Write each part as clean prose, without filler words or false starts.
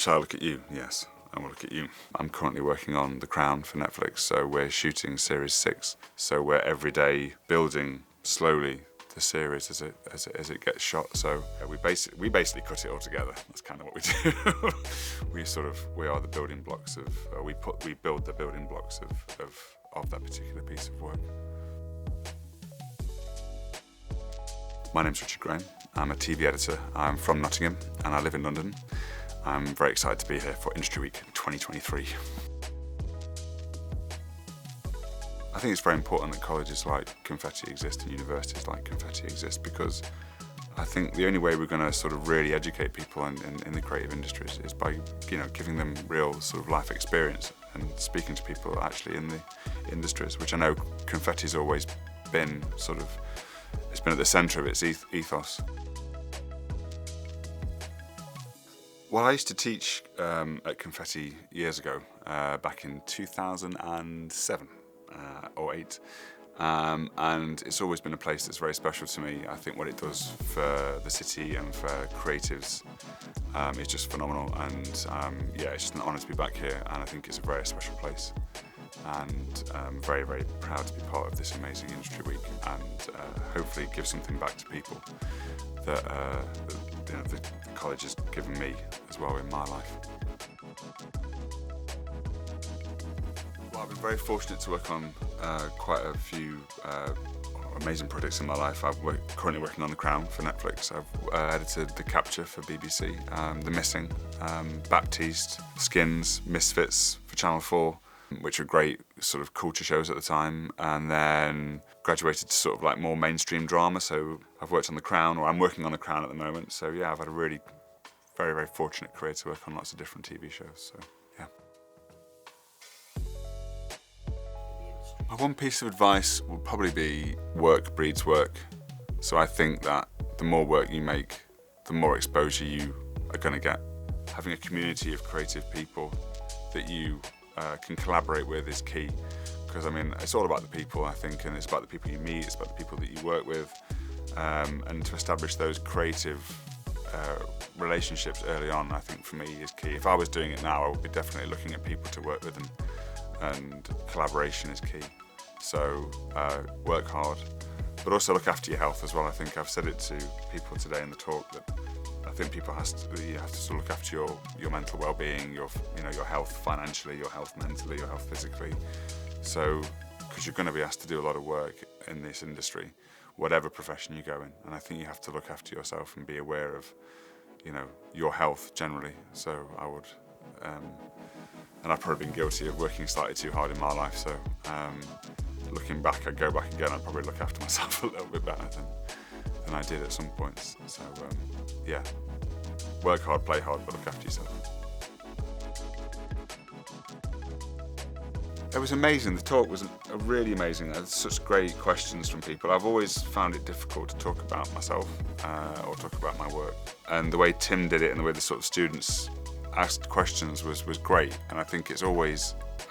Shall I look at you? Yes, I will look at you. I'm currently working on The Crown for Netflix, so we're shooting Series 6. So we're every day building slowly the series as it gets shot. So we basically cut it all together. That's kind of what we do. we are the building blocks of we build the building blocks of that particular piece of work. My name's Richard Graham. I'm a TV editor. I'm from Nottingham and I live in London. I'm very excited to be here for Industry Week 2023. I think it's very important that colleges like Confetti exist and universities like Confetti exist, because I think the only way we're going to sort of really educate people in the creative industries is by, giving them real sort of life experience and speaking to people actually in the industries, which I know Confetti's always been it's been at the centre of its ethos. Well, I used to teach at Confetti years ago, back in 2007 or 8, and it's always been a place that's very special to me. I think what it does for the city and for creatives is just phenomenal, and it's just an honour to be back here, and I think it's a very special place, and I'm very, very proud to be part of this amazing Industry Week and hopefully give something back to people that the college has given me as well in my life. Well, I've been very fortunate to work on quite a few amazing projects in my life. I'm currently working on The Crown for Netflix. I've edited The Capture for BBC, The Missing, Baptiste, Skins, Misfits for Channel 4, which were great sort of culture shows at the time, and then graduated to sort of like more mainstream drama. So I've worked on The Crown, or I'm working on The Crown at the moment. So yeah, I've had a really very, very fortunate career to work on lots of different TV shows. So yeah. My one piece of advice would probably be work breeds work. So I think that the more work you make, the more exposure you are going to get. Having a community of creative people that you can collaborate with is key, because it's all about the people, I think, and it's about the people you meet, it's about the people that you work with, and to establish those creative relationships early on, I think for me is key. If I was doing it now, I would be definitely looking at people to work with, and collaboration is key. So work hard, but also look after your health as well. I think I've said it to people today in the talk that I think you have to sort of look after your mental well-being, your health financially, your health mentally, your health physically. So, because you're going to be asked to do a lot of work in this industry, whatever profession you go in, and I think you have to look after yourself and be aware of, your health generally. So I would, and I've probably been guilty of working slightly too hard in my life. So, looking back, I'd go back again. I'd probably look after myself a little bit better than I did at some points. So yeah, work hard, play hard, but look after yourself. It was amazing. The talk was really amazing. I had such great questions from people. I've always found it difficult to talk about myself or talk about my work. And the way Tim did it and the way the sort of students asked questions was great. And I think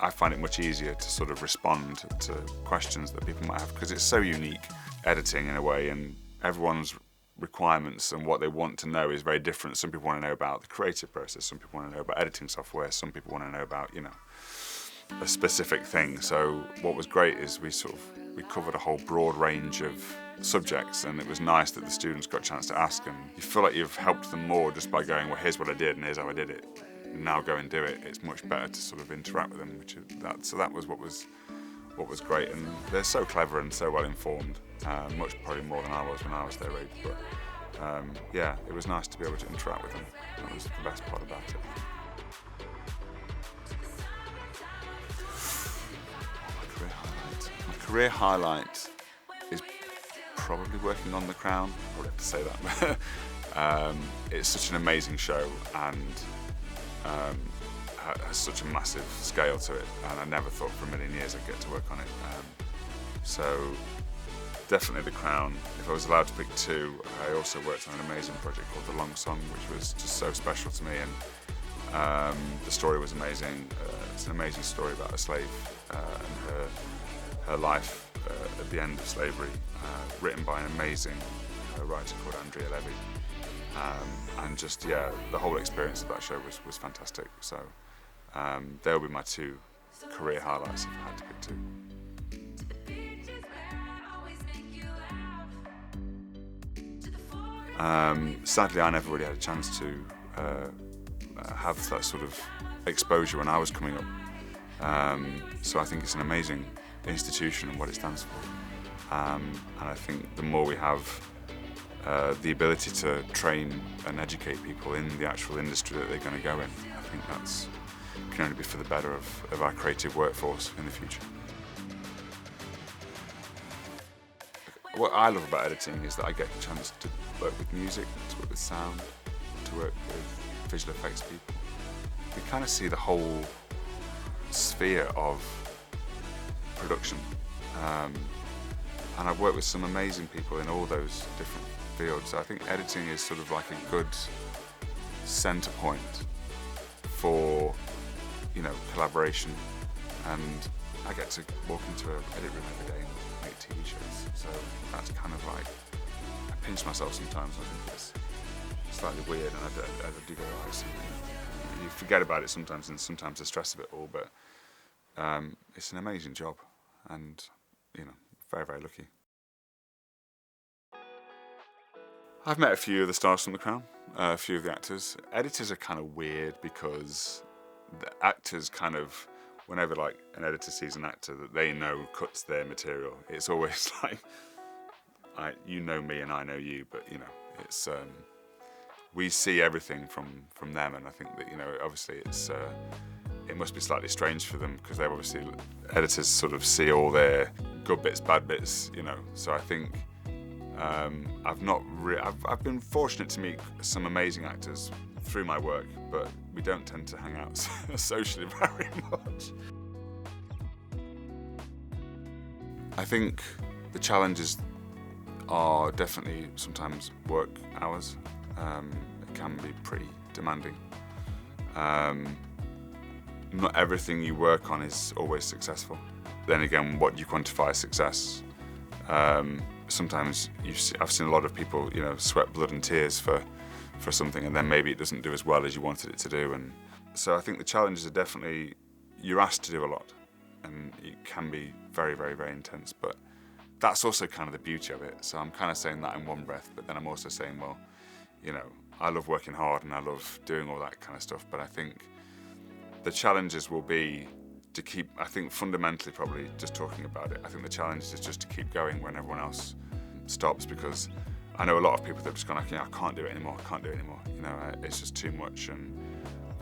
I find it much easier to sort of respond to questions that people might have, because it's so unique, editing in a way, and everyone's requirements and what they want to know is very different. Some people want to know about the creative process, some people want to know about editing software, some people want to know about, a specific thing. So what was great is we covered a whole broad range of subjects, and it was nice that the students got a chance to ask, and you feel like you've helped them more just by going, well, here's what I did and here's how I did it. Now go and do it. It's much better to sort of interact with them, so that was what was great, and they're so clever and so well informed, much probably more than I was when I was their age, but it was nice to be able to interact with them. That was the best part about it. My career highlight is probably working on The Crown. I would have to say that. It's such an amazing show, and has such a massive scale to it, and I never thought for a million years I'd get to work on it. So definitely The Crown. If I was allowed to pick two, I also worked on an amazing project called The Long Song, which was just so special to me, and the story was amazing. It's an amazing story about a slave and her life at the end of slavery, written by an amazing writer called Andrea Levy. And just, yeah, the whole experience of that show was fantastic. So they'll be my two career highlights if I had to pick two. Sadly, I never really had a chance to have that sort of exposure when I was coming up. So I think it's an amazing institution and what it stands for. And I think the more we have the ability to train and educate people in the actual industry that they're going to go in, I think that's can only be for the better of our creative workforce in the future. What I love about editing is that I get the chance to work with music, to work with sound, to work with visual effects people. We kind of see the whole sphere of production. And I've worked with some amazing people in all those different fields. So I think editing is sort of like a good centre point for, collaboration. And I get to walk into an edit room every day and make TV shows. So that's kind of like, I pinch myself sometimes. I think it's slightly weird, and I do go, you forget about it sometimes, and sometimes the stress of it all. But it's an amazing job, and very, very lucky. I've met a few of the stars from The Crown, a few of the actors. Editors are kind of weird because the actors kind of, whenever like an editor sees an actor that they know cuts their material, it's always like, you know me and I know you, but it's we see everything from them, and I think that obviously it must be slightly strange for them because they've obviously editors sort of see all their good bits, bad bits, So I think I've been fortunate to meet some amazing actors through my work, but we don't tend to hang out socially very much. I think the challenges are definitely sometimes work hours. It can be pretty demanding. Not everything you work on is always successful. Then again, what you quantify as success. Sometimes I've seen a lot of people, sweat blood and tears for something, and then maybe it doesn't do as well as you wanted it to do. And so I think the challenges are definitely, you're asked to do a lot, and it can be very, very, very intense, but that's also kind of the beauty of it. So I'm kind of saying that in one breath, but then I'm also saying, well, I love working hard and I love doing all that kind of stuff, but I think the challenges will be to keep, I think fundamentally probably just talking about it, I think the challenge is just to keep going when everyone else stops, because I know a lot of people that have just gone like, I can't do it anymore, it's just too much, and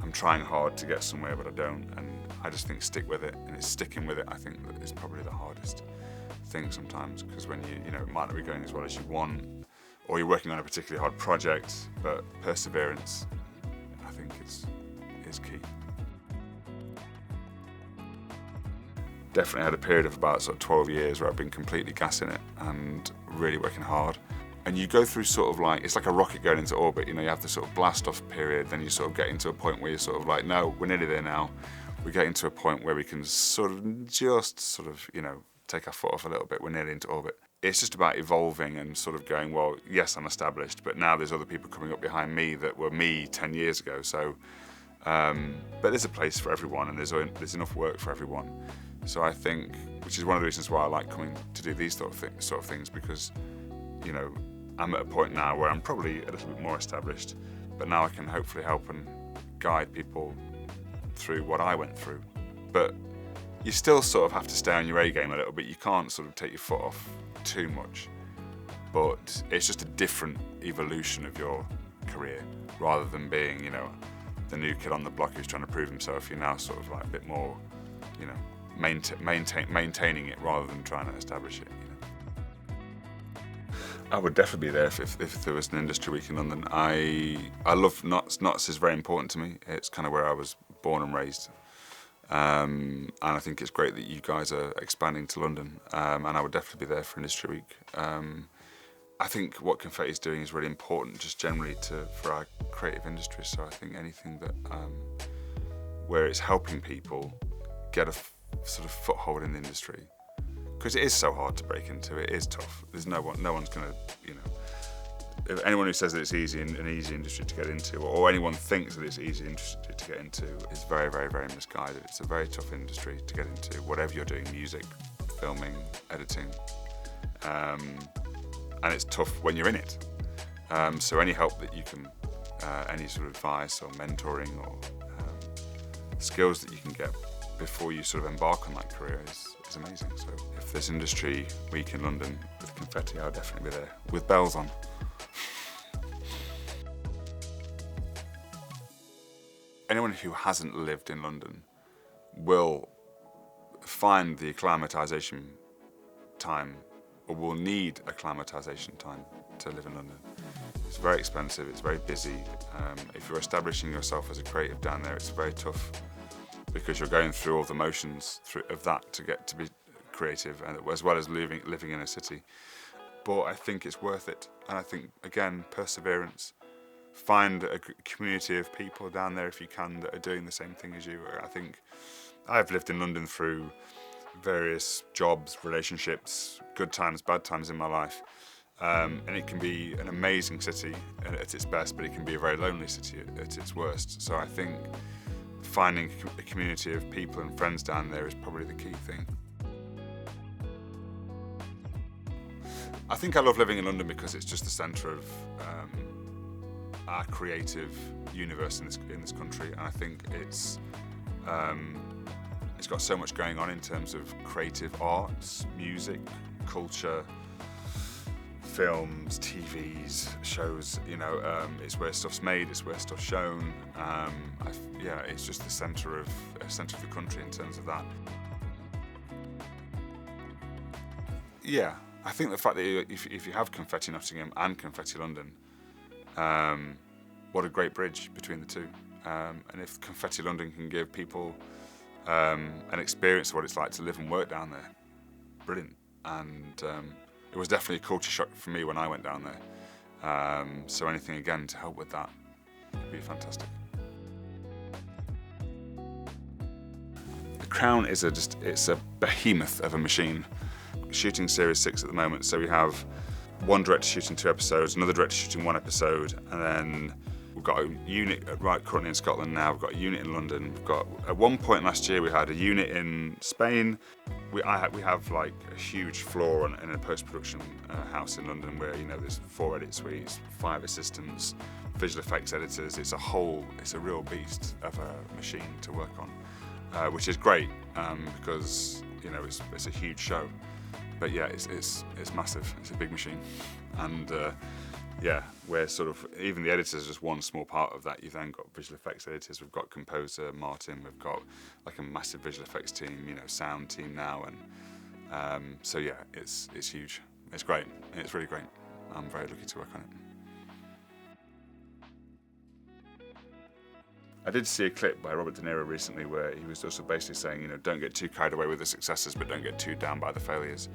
I'm trying hard to get somewhere but I don't, and I just think stick with it, and it's sticking with it I think that is probably the hardest thing sometimes, because when it might not be going as well as you want, or you're working on a particularly hard project, but perseverance I think is key. Definitely had a period of about sort of 12 years where I've been completely gassing it and really working hard. And you go through sort of like, it's like a rocket going into orbit, you have the sort of blast off period, then you sort of get into a point where you're sort of like, no, we're nearly there now. We're getting to a point where we can take our foot off a little bit, we're nearly into orbit. It's just about evolving and sort of going, well, yes, I'm established, but now there's other people coming up behind me that were me 10 years ago. So, but there's a place for everyone, and there's enough work for everyone. So I think, which is one of the reasons why I like coming to do these sort of things, because, I'm at a point now where I'm probably a little bit more established, but now I can hopefully help and guide people through what I went through. But you still sort of have to stay on your A game a little bit. You can't sort of take your foot off too much, but it's just a different evolution of your career, rather than being, the new kid on the block who's trying to prove himself. You're now sort of like a bit more, maintaining it rather than trying to establish it. I would definitely be there if there was an industry week in London. I love Knots. Knots is very important to me. It's kind of where I was born and raised. And I think it's great that you guys are expanding to London. And I would definitely be there for Industry Week. I think what Confetti is doing is really important, just generally for our creative industry. So I think anything that where it's helping people get a sort of foothold in the industry, because it is so hard to break into. It is tough. There's no one's going to if anyone who says that it's easy and an easy industry to get into, or anyone thinks that it's easy industry to get into, is very, very, very misguided. It's a very tough industry to get into, whatever you're doing, music, filming, editing, and it's tough when you're in it. So any help that you can, any sort of advice or mentoring or skills that you can get before you sort of embark on that career is amazing. So if there's industry week in London with Confetti, I'll definitely be there with bells on. Anyone who hasn't lived in London will find the acclimatisation time, or will need acclimatisation time to live in London. It's very expensive, it's very busy. If you're establishing yourself as a creative down there, it's very tough because you're going through all the motions of that to get to be creative, and as well as living in a city. But I think it's worth it, and I think, again, perseverance. Find a community of people down there if you can that are doing the same thing as you. I think I've lived in London through various jobs, relationships, good times, bad times in my life. And it can be an amazing city at its best, but it can be a very lonely city at its worst. So I think finding a community of people and friends down there is probably the key thing. I think I love living in London because it's just the centre of our creative universe in this country, and I think it's got so much going on in terms of creative arts, music, culture, films, TVs, shows. It's where stuff's made, it's where stuff's shown. It's just the centre of the country in terms of that. Yeah, I think the fact that if you have Confetti Nottingham and Confetti London, what a great bridge between the two. And if Confetti London can give people an experience of what it's like to live and work down there, brilliant. And it was definitely a culture shock for me when I went down there. So anything again to help with that would be fantastic. The Crown is it's a behemoth of a machine. Shooting series 6 at the moment, so we have one director shooting 2 episodes, another director shooting 1 episode, and then we've got a unit currently in Scotland now. We've got a unit in London. We've got, at one point last year, we had a unit in Spain. We have like a huge floor in a post-production house in London where there's 4 edit suites, 5 assistants, visual effects editors. It's a real beast of a machine to work on, which is great because it's a huge show. But yeah, it's massive. It's a big machine, and we're sort of, even the editors are just one small part of that. You've then got visual effects editors. We've got composer Martin. We've got like a massive visual effects team, sound team now, and so yeah, it's huge. It's great. It's really great. I'm very lucky to work on it. I did see a clip by Robert De Niro recently where he was also basically saying, don't get too carried away with the successes, but don't get too down by the failures.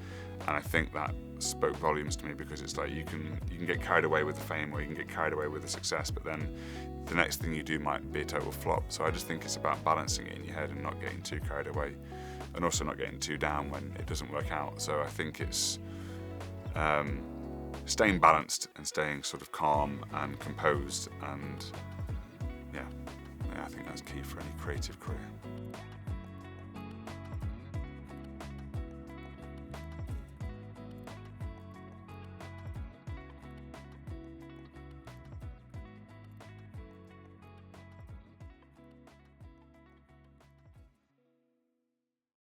And I think that spoke volumes to me, because it's like you can get carried away with the fame, or you can get carried away with the success, but then the next thing you do might be a total flop. So I just think it's about balancing it in your head and not getting too carried away, and also not getting too down when it doesn't work out. So I think it's staying balanced and staying sort of calm and composed, and I think that's key for any creative career.